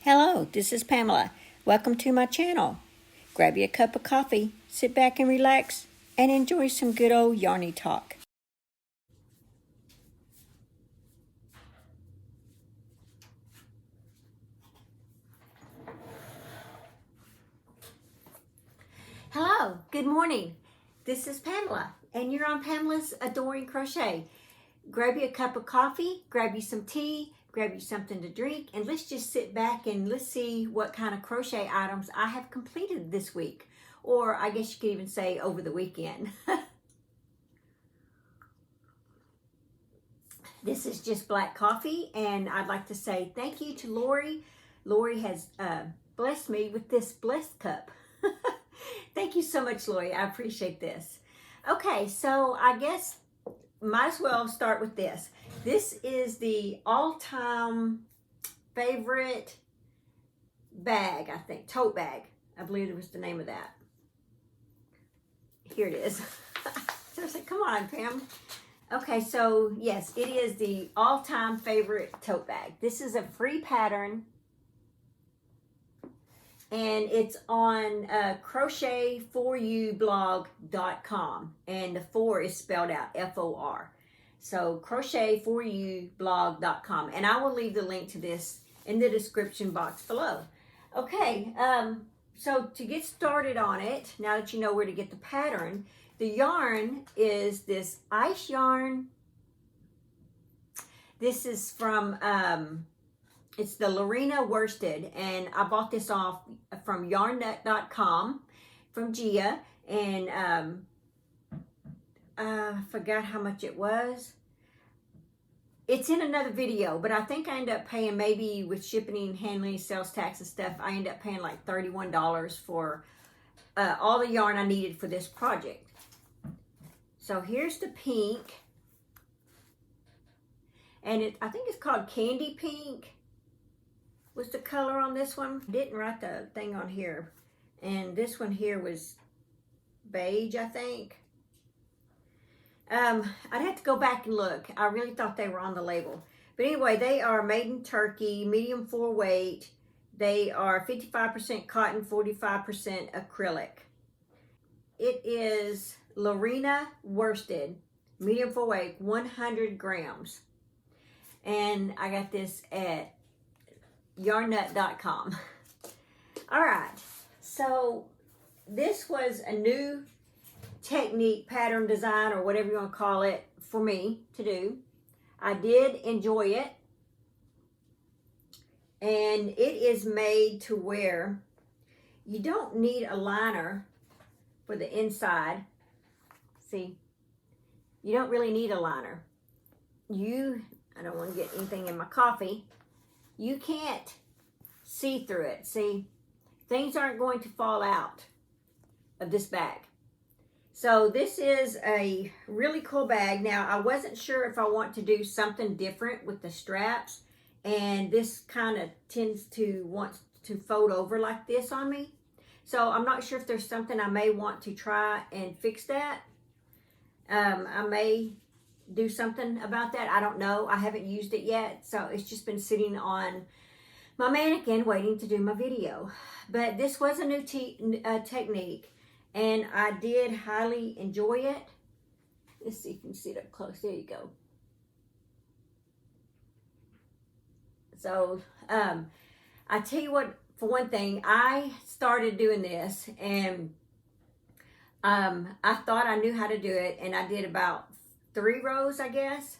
Hello, this is Pamela. Welcome to my channel. Grab you a cup of coffee, sit back and relax, and enjoy some good old yarny talk. Hello, good morning. This is Pamela, and you're on Pamela's Adoring Crochet. Grab you a cup of coffee, grab you some tea, grab you something to drink, and let's just sit back and let's see what kind of crochet items I have completed this week. Or I guess you could even say over the weekend. This is just black coffee, and I'd like to say thank you to Lori. Lori has blessed me with this blessed cup. Thank you so much, Lori. I appreciate this. Okay, so I guess might as well start with this. This is the all-time favorite bag, I think, tote bag. I believe it was the name of that. Here it is. So I said, come on, Pam. Okay, so yes, it is the all-time favorite tote bag. This is a free pattern, and it's on crochet4ublog.com, and the 4 is spelled out F-O-R. So crochet4ublog.com, and I will leave the link to this in the description box below. Okay, so to get started on it, now that you know where to get the pattern, the yarn is this ice yarn. This is from, it's the Lorena worsted, and I bought this off from yarnnut.com from Gia, and I forgot how much it was. It's in another video, but I think I ended up paying, maybe with shipping and handling, sales tax and stuff, I ended up paying like $31 for all the yarn I needed for this project. So here's the pink, and I think it's called Candy Pink was the color on this one. I didn't write the thing on here, and this one here was beige, I think. I'd have to go back and look. I really thought they were on the label. But anyway, they are made in Turkey, medium 4 weight. They are 55% cotton, 45% acrylic. It is Lorena worsted, medium 4 weight, 100 grams. And I got this at yarnnut.com. All right, so this was a new technique, pattern, design, or whatever you want to call it, for me to do. I did enjoy it, and it is made to where you don't need a liner for the inside. See, you don't really need a liner. I don't want to get anything in my coffee. You can't see through it. See, things aren't going to fall out of this bag. So this is a really cool bag. Now, I wasn't sure if I want to do something different with the straps, and this kind of tends to want to fold over like this on me. So I'm not sure if there's something I may want to try and fix that. I may do something about that. I don't know. I haven't used it yet, so it's just been sitting on my mannequin waiting to do my video. But this was a new technique, and I did highly enjoy it. Let's see if you can see it up close. There you go. So I tell you what, for one thing, I started doing this, and I thought I knew how to do it, and I did about 3 rows, I guess,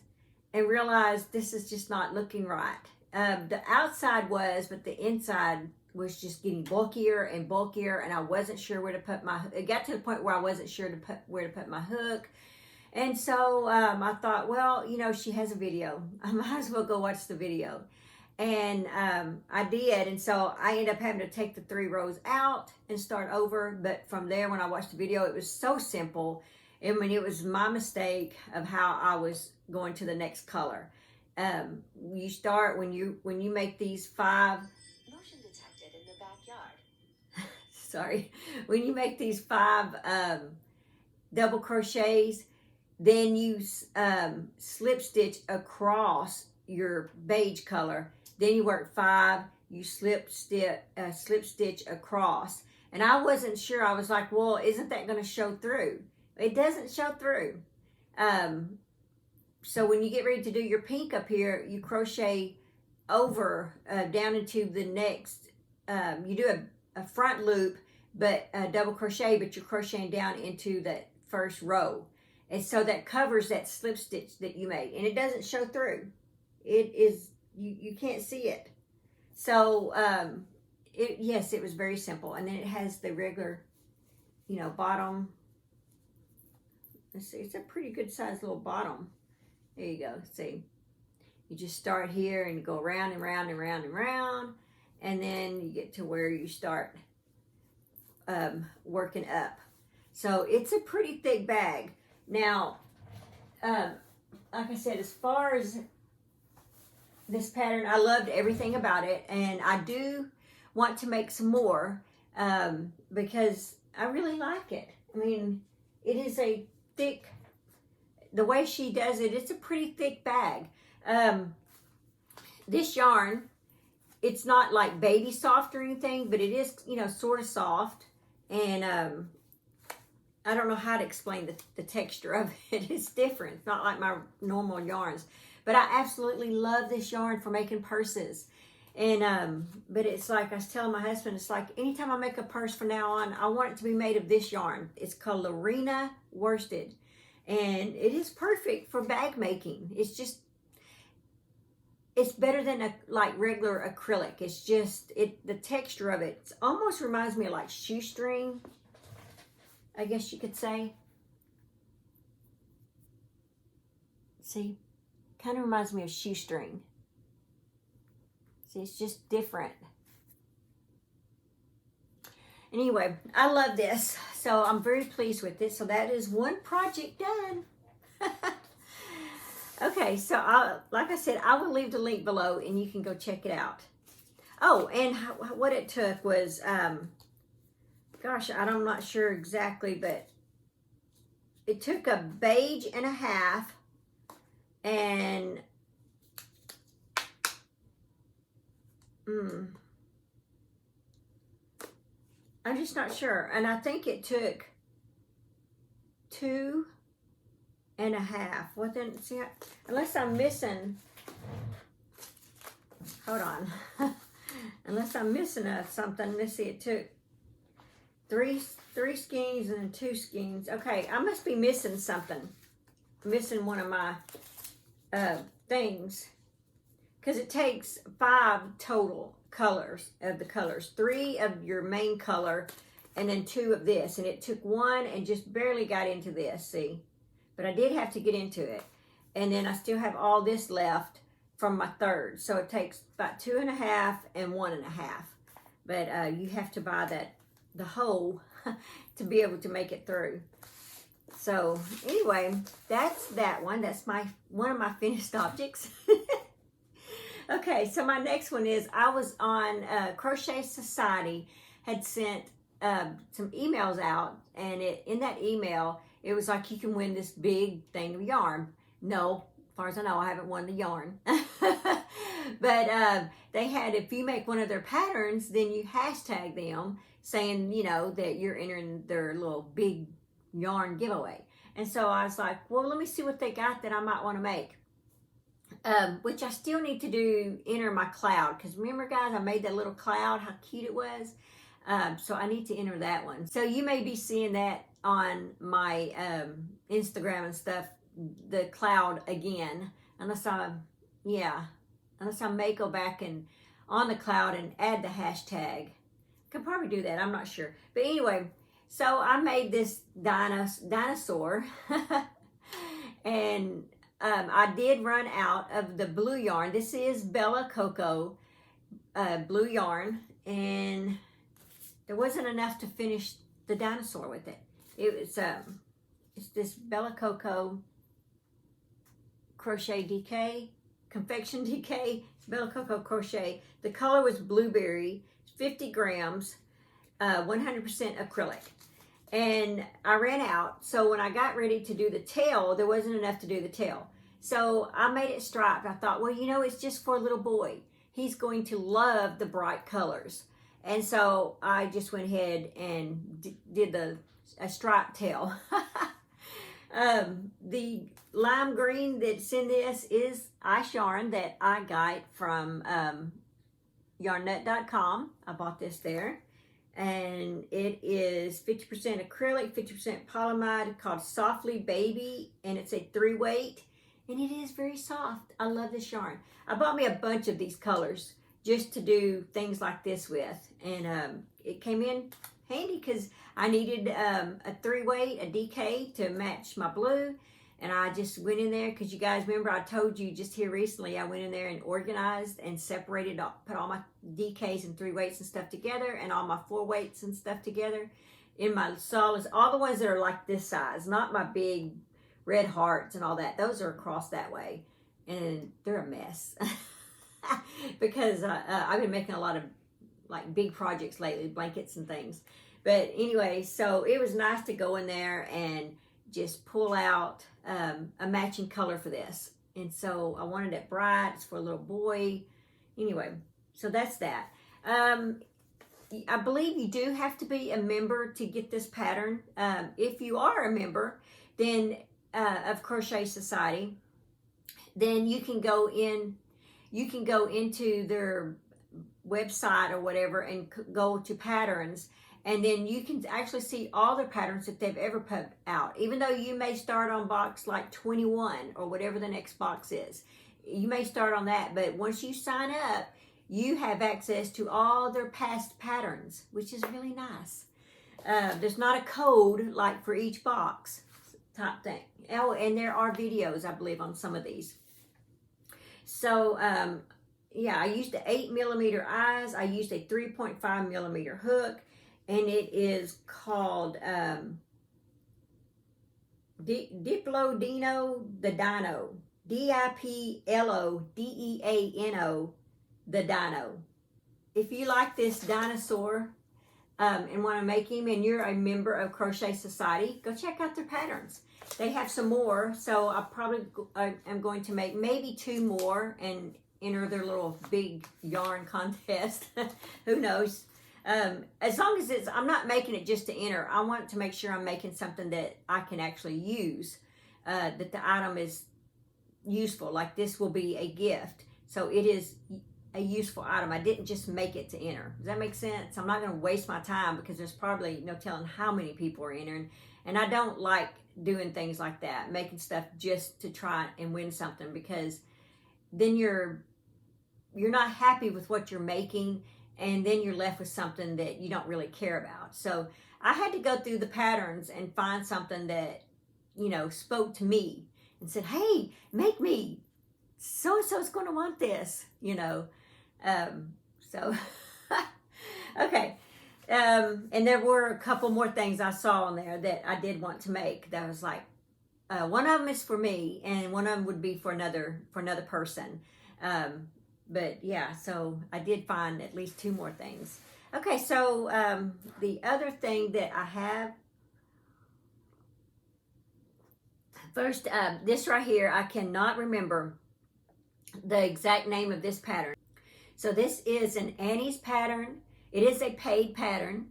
and realized this is just not looking right. The outside was, but the inside was just getting bulkier and bulkier, and I wasn't sure where to put my, it got to the point where I wasn't sure where to put my hook. And so I thought, well, you know, she has a video. I might as well go watch the video. And I did, and so I ended up having to take the 3 rows out and start over. But from there, when I watched the video, it was so simple. I mean, it was my mistake of how I was going to the next color. You start when you make these 5. Motion detected in the backyard. Sorry, when you make these 5 double crochets, then you slip stitch across your beige color. Then you work 5. you slip stitch across. And I wasn't sure. I was like, well, isn't that going to show through? It doesn't show through. So when you get ready to do your pink up here, you crochet over down into the next, you do a front loop, but double crochet, but you're crocheting down into that first row. And so that covers that slip stitch that you made, and it doesn't show through. It is, you can't see it. So, yes, it was very simple. And then it has the regular, bottom. Let's see, it's a pretty good size little bottom. There you go, see. You just start here and you go round and round and round and round, and then you get to where you start working up. So it's a pretty thick bag. Now, like I said, as far as this pattern, I loved everything about it, and I do want to make some more because I really like it. I mean, it is a thick, the way she does it, it's a pretty thick bag. This yarn, it's not like baby soft or anything, but it is, sort of soft. And I don't know how to explain the texture of it. It's different. It's not like my normal yarns. But I absolutely love this yarn for making purses. And but it's like I was telling my husband, it's like anytime I make a purse from now on, I want it to be made of this yarn. It's called Lorena worsted. And it is perfect for bag making. It's just, it's better than like regular acrylic. It's just, the texture of it almost reminds me of like shoestring, I guess you could say. See, kind of reminds me of shoestring. See, it's just different. Anyway, I love this, so I'm very pleased with it. So that is one project done. Okay, so like I said, I will leave the link below and you can go check it out. Oh, and what it took was, gosh, I'm not sure exactly, but it took a beige and a half, and I'm just not sure. And I think it took 2 and a half. What then? See, unless I'm missing, hold on. Unless I'm missing something. Let's see, it took three skeins and 2 skeins. Okay, I must be missing something. Missing one of my things. Because it takes 5 total colors of the colors. 3 of your main color and then 2 of this. And it took 1 and just barely got into this, see? But I did have to get into it. And then I still have all this left from my third. So it takes about 2 and a half and 1 and a half. But you have to buy the whole to be able to make it through. So anyway, that's that one. That's one of my finished objects. Okay, so my next one is, I was on Crochet Society, had sent some emails out, and in that email, it was like, you can win this big thing of yarn. No, as far as I know, I haven't won the yarn. But they had, if you make one of their patterns, then you hashtag them saying, that you're entering their little big yarn giveaway. And so I was like, well, let me see what they got that I might want to make. Which I still need to enter my cloud. Because remember, guys, I made that little cloud, how cute it was. So I need to enter that one. So you may be seeing that on my Instagram and stuff, the cloud again. Unless I may go back and on the cloud and add the hashtag. Could probably do that, I'm not sure. But anyway, so I made this dinosaur. And I did run out of the blue yarn. This is Bella Coco blue yarn, and there wasn't enough to finish the dinosaur with it. It's this Bella Coco crochet DK, confection DK, Bella Coco crochet. The color was blueberry, 50 grams, 100% acrylic. And I ran out, so when I got ready to do the tail, there wasn't enough to do the tail. So I made it striped. I thought, well, it's just for a little boy. he's going to love the bright colors. And so I just went ahead and did a striped tail. The lime green that's in this is ice yarn that I got from yarnnut.com. I bought this there. And it is 50% acrylic, 50% polyamide, called Softly Baby, and it's a 3-weight, and it is very soft. I love this yarn. I bought me a bunch of these colors just to do things like this with, and it came in handy because I needed a 3-weight, a DK to match my blue, and I just went in there because you guys remember I told you just here recently I went in there and organized and separated, put all my DKs and 3-weights and stuff together and all my 4-weights and stuff together in my solids, all the ones that are like this size, not my big red hearts and all that. Those are across that way, and they're a mess because I've been making a lot of like big projects lately, blankets and things. But anyway, so it was nice to go in there and just pull out a matching color for this. And so I wanted it bright. It's for a little boy. Anyway, so that's that. I believe you do have to be a member to get this pattern. If you are a member, then of Crochet Society, then you can go into their website or whatever and go to patterns, and then you can actually see all the patterns that they've ever put out. Even though you may start on box like 21 or whatever the next box is, you may start on that, but once you sign up, you have access to all their past patterns, which is really nice. There's not a code like for each box type thing. Oh, and there are videos, I believe, on some of these. So yeah, I used the 8mm eyes. I used a 3.5mm hook, and it is called Diplodeno the Dino. Diplodeano the Dino. If you like this dinosaur and want to make him, and you're a member of Crochet Society, go check out their patterns. They have some more, so I probably am going to make maybe 2 more and enter their little big yarn contest. Who knows? As long as I'm not making it just to enter. I want to make sure I'm making something that I can actually use, that the item is useful. Like this will be a gift, so it is a useful item. I didn't just make it to enter. Does that make sense? I'm not going to waste my time because there's probably no telling how many people are entering, and I don't like doing things like that, making stuff just to try and win something, because then you're not happy with what you're making, and then you're left with something that you don't really care about. So I had to go through the patterns and find something that, you know, spoke to me and said, hey, make me, so-and-so's going to want this, you know. So, okay. And there were a couple more things I saw on there that I did want to make. That was like, one of them is for me, and one of them would be for another person. But yeah, so I did find at least 2 more things. Okay, so the other thing that I have, first, this right here, I cannot remember the exact name of this pattern. So this is an Annie's pattern. It is a paid pattern,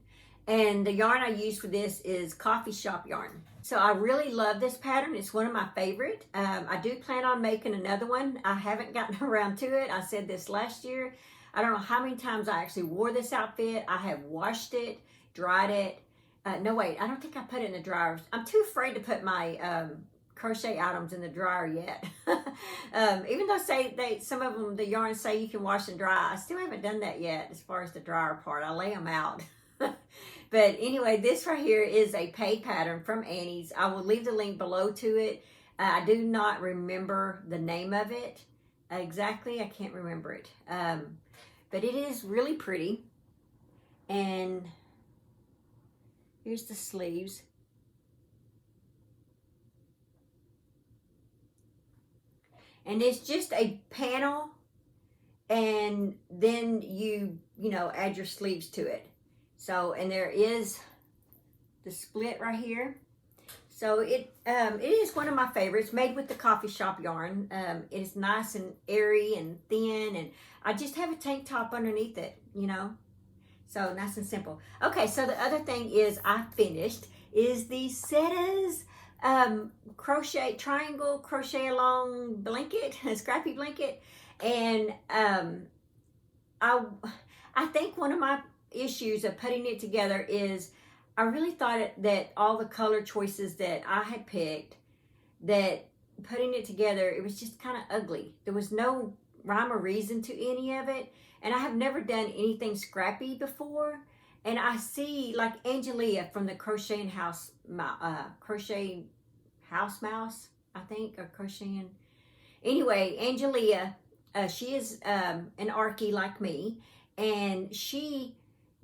and the yarn I use for this is coffee shop yarn. So I really love this pattern. It's one of my favorite. I do plan on making another one. I haven't gotten around to it. I said this last year. I don't know how many times I actually wore this outfit. I have washed it, dried it. No, wait, I don't think I put it in the dryer. I'm too afraid to put my crochet items in the dryer yet. Even though some of them, the yarns say you can wash and dry, I still haven't done that yet as far as the dryer part. I lay them out. But anyway, this right here is a paid pattern from Annie's. I will leave the link below to it. I do not remember the name of it exactly. I can't remember it. But it is really pretty. And here's the sleeves. And it's just a panel, and then you know, add your sleeves to it. So, and there is the split right here. So it is one of my favorites, made with the coffee shop yarn. It is nice and airy and thin, and I just have a tank top underneath it, you know. So nice and simple. Okay, so the other thing is I finished is the Setta's crochet, triangle crochet along blanket, a scrappy blanket. And I think one of my issues of putting it together is I really thought that all the color choices that I had picked, that putting it together, it was just kind of ugly. There was no rhyme or reason to any of it. And I have never done anything scrappy before. And I see like Angelia from the Crochet House Mouse, I think, or Crocheting. Anyway, Angelia, she is an Archie like me, and she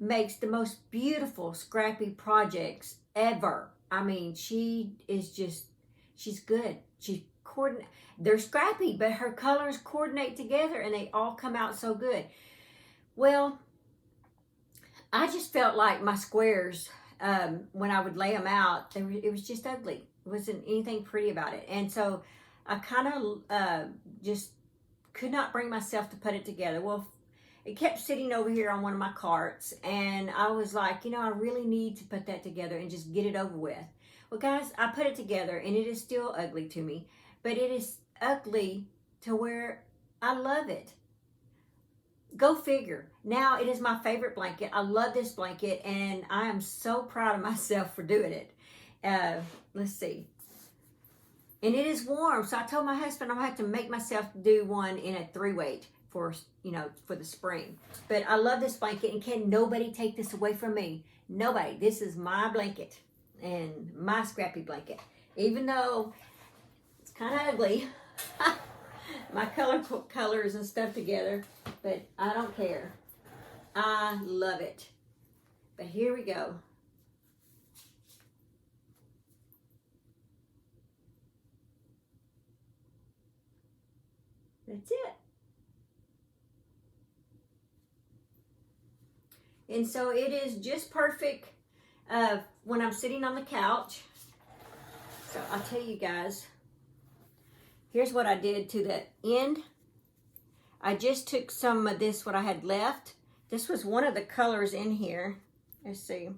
makes the most beautiful scrappy projects ever. I mean, she is just, she's good. They're scrappy, but her colors coordinate together and they all come out so good. Well, I just felt like my squares, when I would lay them out, it was just ugly. It wasn't anything pretty about it. And so I kind of just could not bring myself to put it together. Well, it kept sitting over here on one of my carts, and I was like, you know, I really need to put that together and just get it over with. Well, guys, I put it together, and it is still ugly to me, but it is ugly to where I love it. Go figure. Now it is my favorite blanket. I love this blanket, and I am so proud of myself for doing it. Let's see. And it is warm, so I told my husband I'm gonna have to make myself do one in a 3-weight for, you know, for the spring. But I love this blanket, and can nobody take this away from me? Nobody. This is my blanket and my scrappy blanket. Even though it's kind of ugly, my colors and stuff together, but I don't care. I love it. But here we go. That's it. And so it is just perfect when I'm sitting on the couch. So I'll tell you guys, here's what I did to the end. I just took some of this, what I had left. This was one of the colors in here. Let's see.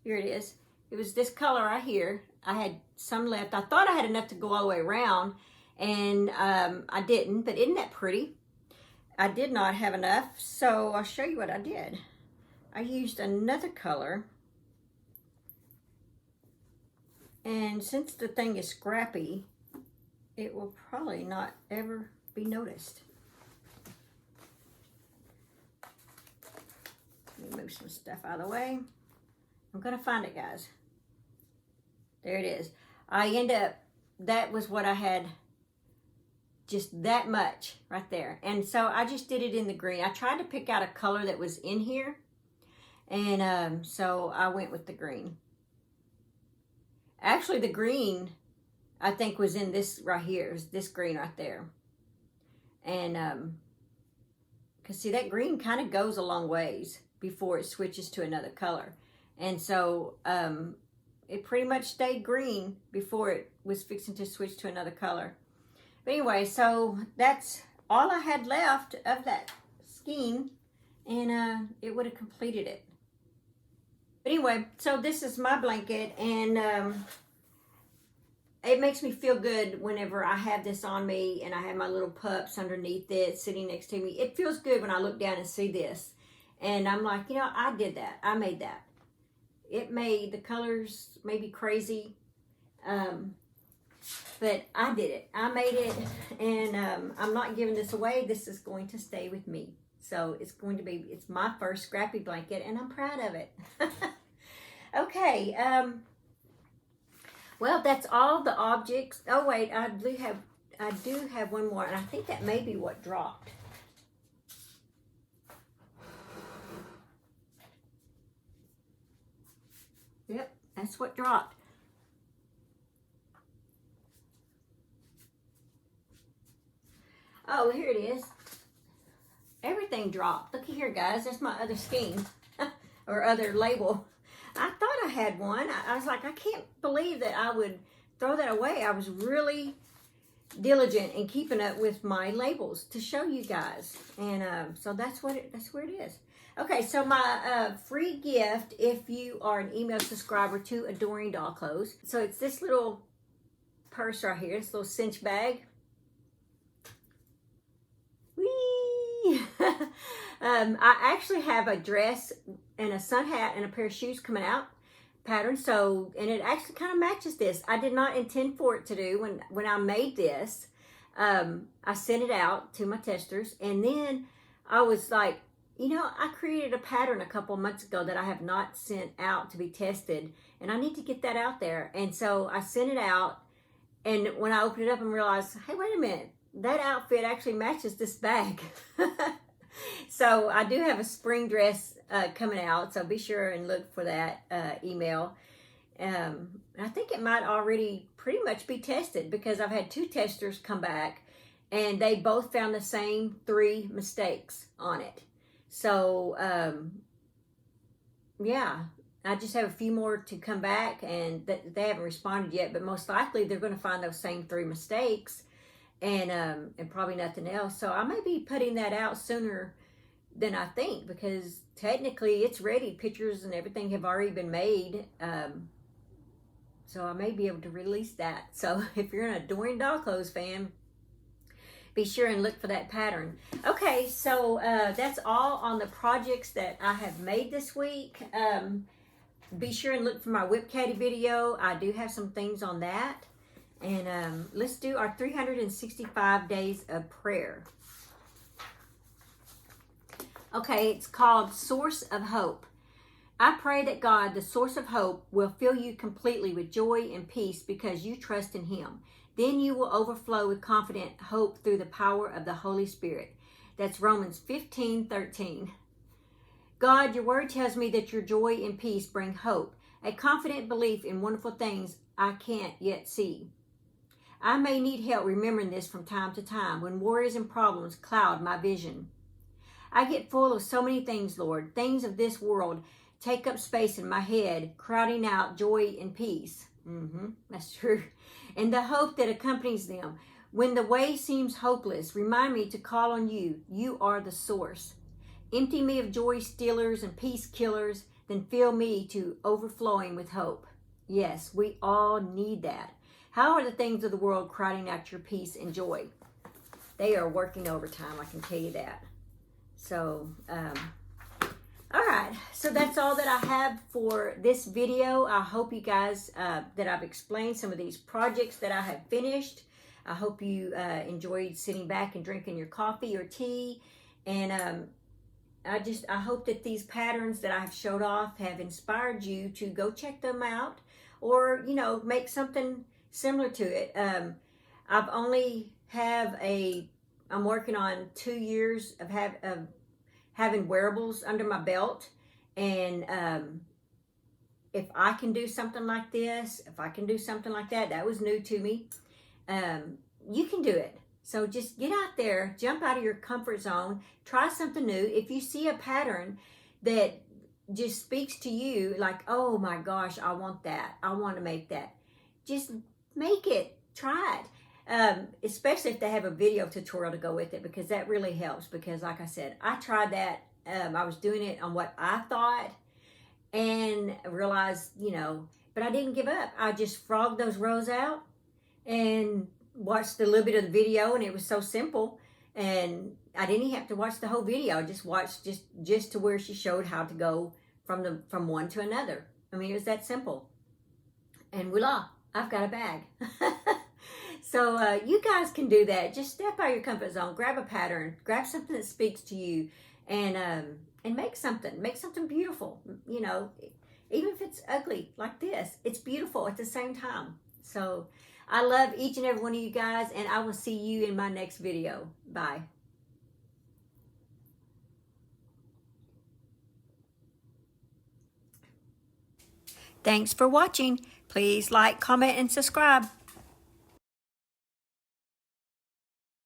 Here it is. It was this color right here. I had some left. I thought I had enough to go all the way around, and I didn't, but isn't that pretty? I did not have enough, so I'll show you what I did. I used another color, and since the thing is scrappy, it will probably not ever be noticed. Let me move some stuff out of the way. I'm gonna find it, guys. There it is. That was what I had, just that much right there. And so I just did it in the green. I tried to pick out a color that was in here, and so I went with the green. Actually, the green, I think, was in this right here. It was this green right there. And because see, that green kind of goes a long ways before it switches to another color. And so it pretty much stayed green before it was fixing to switch to another color. But anyway, so that's all I had left of that skein, and it would have completed it. But anyway, so this is my blanket, and it makes me feel good whenever I have this on me and I have my little pups underneath it sitting next to me. It feels good when I look down and see this, and I'm like, you know, I did that. I made that. It made the colors maybe crazy, but I did it. I made it, and I'm not giving this away. This is going to stay with me. So it's my first scrappy blanket, and I'm proud of it. Okay, well, that's all the objects. Oh wait, I do have one more, and I think that may be what dropped. Yep, that's what dropped. Oh, here it is. Everything dropped. Looky here, guys. That's my other skein or other label. I thought I had one. I was like, I can't believe that I would throw that away. I was really diligent in keeping up with my labels to show you guys. And so that's where it is. Okay, so my free gift, if you are an email subscriber to Adoring Doll Clothes. So it's this little purse right here, this little cinch bag. Whee! I actually have a dress and a sun hat and a pair of shoes coming out pattern. So, and it actually kind of matches this. I did not intend for it to do when I made this. I sent it out to my testers, and then I was like, you know, I created a pattern a couple of months ago that I have not sent out to be tested, and I need to get that out there. And so I sent it out, and when I opened it up and realized, hey, wait a minute, that outfit actually matches this bag. So I do have a spring dress coming out, so be sure and look for that email. I think it might already pretty much be tested, because I've had 2 testers come back and they both found the same 3 mistakes on it. So yeah, I just have a few more to come back, and they haven't responded yet, but most likely they're going to find those same 3 mistakes and probably nothing else. So I may be putting that out sooner than I think, because technically it's ready. Pictures and everything have already been made. So I may be able to release that. So if you're an Adoring Doll Clothes fan, be sure and look for that pattern. Okay, so that's all on the projects that I have made this week. Be sure and look for my Whip Caddy video. I do have some things on that. And let's do our 365 days of prayer. Okay, it's called Source of Hope. I pray that God, the source of hope, will fill you completely with joy and peace because you trust in Him. Then you will overflow with confident hope through the power of the Holy Spirit. That's Romans 15:13. God, your word tells me that your joy and peace bring hope, a confident belief in wonderful things I can't yet see. I may need help remembering this from time to time when worries and problems cloud my vision. I get full of so many things, Lord. Things of this world take up space in my head, crowding out joy and peace. That's true. And the hope that accompanies them. When the way seems hopeless, remind me to call on you. You are the source. Empty me of joy stealers and peace killers, then fill me to overflowing with hope. Yes, we all need that. How are the things of the world crowding out your peace and joy? They are working overtime, I can tell you that. So, all right. So that's all that I have for this video. I hope you guys, that I've explained some of these projects that I have finished. I hope you enjoyed sitting back and drinking your coffee or tea. And I hope that these patterns that I've showed off have inspired you to go check them out, or, you know, make something similar to it. I've only I'm working on 2 years of having wearables under my belt. And if I can do something like this, if I can do something like that, that was new to me. You can do it. So just get out there, jump out of your comfort zone, try something new. If you see a pattern that just speaks to you, like, oh my gosh, I want that, I want to make that, just make it, try it. Especially if they have a video tutorial to go with it, because that really helps. Because like I said, I tried that. I was doing it on what I thought and realized, you know, but I didn't give up. I just frogged those rows out and watched a little bit of the video, and it was so simple. And I didn't even have to watch the whole video. I just watched just to where she showed how to go from one to another. I mean, it was that simple. And voila, I've got a bag. So you guys can do that. Just step out of your comfort zone, grab a pattern, grab something that speaks to you, and make something beautiful. You know, even if it's ugly like this, it's beautiful at the same time. So I love each and every one of you guys, and I will see you in my next video. Bye. Thanks for watching. Please like, comment, and subscribe.